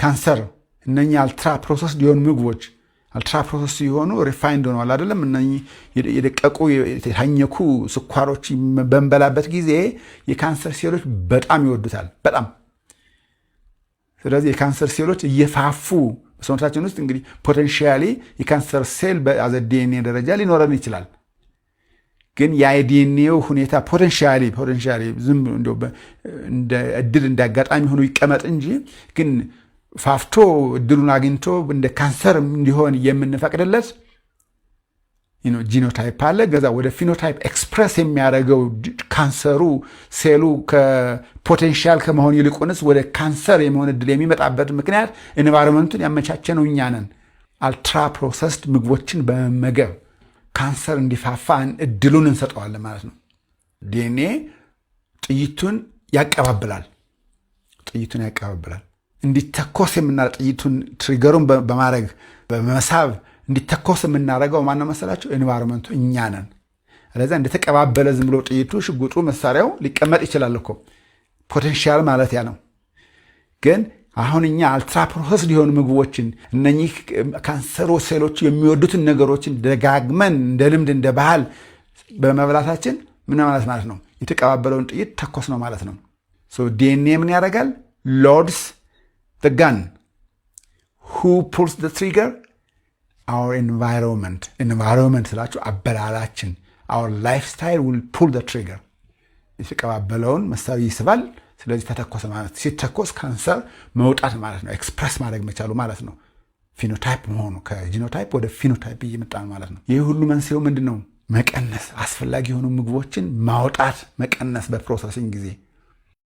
ካንሰር እነኛ አልትራ ፕሮሰስድ የሆኑ ምግቦች አልትራ ፕሮሰስድ የሆኑ ሪፋይንድ ሆነዋል አይደለም እነኚህ የደቀቁ የታኘኩ ስኳሮች በእንበላበት ጊዜ የካንሰር ሴሎች በጣም ይወዱታል በጣም። ስለዚህ የካንሰር ሴሎች እየፋፉ በሰውነታችን ውስጥ እንግዲህ ፖቴንሻሊ የካንሰር ሴል በአዘ ዲኤንኤ ደረጃ ሊኖረን ይችላል። ግን የዲኤንኤው ሁኔታ ፖቴንሻሊ ዝም እንደ እድል እንዳጋጣሚ ሆኖ ይቀመጥ እንጂ ግን ፋፍቶ እድሉን አግኝቶ እንደ ካንሰር እንዲሆን የምንፈቅድለት ጂኖታይፕ አለ። ገዛ ወደ ፊኖታይፕ ኤክስፕረስ የሚያደርገው ካንሰሩ ሴሉ ከፖቴንሻል ከመሆን ይልቁንስ ወደ ካንሰር የመሆን እድል የሚመጣበት ምክንያት ኤንቫይሮንመንቱን ያመቻቸነው እኛ ነን። አልትራ ፕሮሰስድ ምግቦችን በመመገብ ካንሰር እንዲፋፋ እድሉን እንሰጠዋለን ማለት ነው። ዲኤንኤ ጥይቱን ያቀባብላል እንዲተኮስ ጥይቱን ትሪገሩን በማድረግ በመሳብ እንዲተኮስ የምናደርገው ማነው መሰላችሁ? ኤንቫይሮንመንቱ እኛ ነን። ስለዚህ እንደተቀባበለ ዝም ብሎ ጥይቱ ሽጉጡ መሳሪያው ሊቀመጥ ይችላል እኮ ፖቴንሻል ማለት ያ ነው። ግን አሁን እኛ አልትራ ፕሮሰስድ የሆኑ ምግቦችን እነኚህ ካንሰሮ ሴሎች የሚወዱትን ነገሮችን ደጋግመን እንደ ልምድ እንደ ባህል በመብላታችን ምን ማለት ነው? የተቀባበለውን ጥይት ተኮስ ነው ማለት ነው። ዲኤንኤ ምን ያደርጋል? ሎድስ the gun. Who pulls the trigger? Our environment ስላችሁ አበላላችን our lifestyle will pull the trigger. የተቀባበለውን መሳሪያ ይስባል። ስለዚህ ተተኮሰ ማለት ሲተኮስ ካንሰር መውጣት ማለት ነው። ኤክስፕረስ ማድረግ መቻሉ ማለት ነው። ፊኖታይፕ መሆኑ ከጂኖታይፕ ወደ ፊኖታይፕ እየመጣ ማለት ነው። ይህ ሁሉ መንስኤው ምንድነው? መቀነስ፣ አስፈላጊ የሆኑ ምግቦችን ማውጣት፣ መቀነስ በፕሮሰሲንግ ጊዜ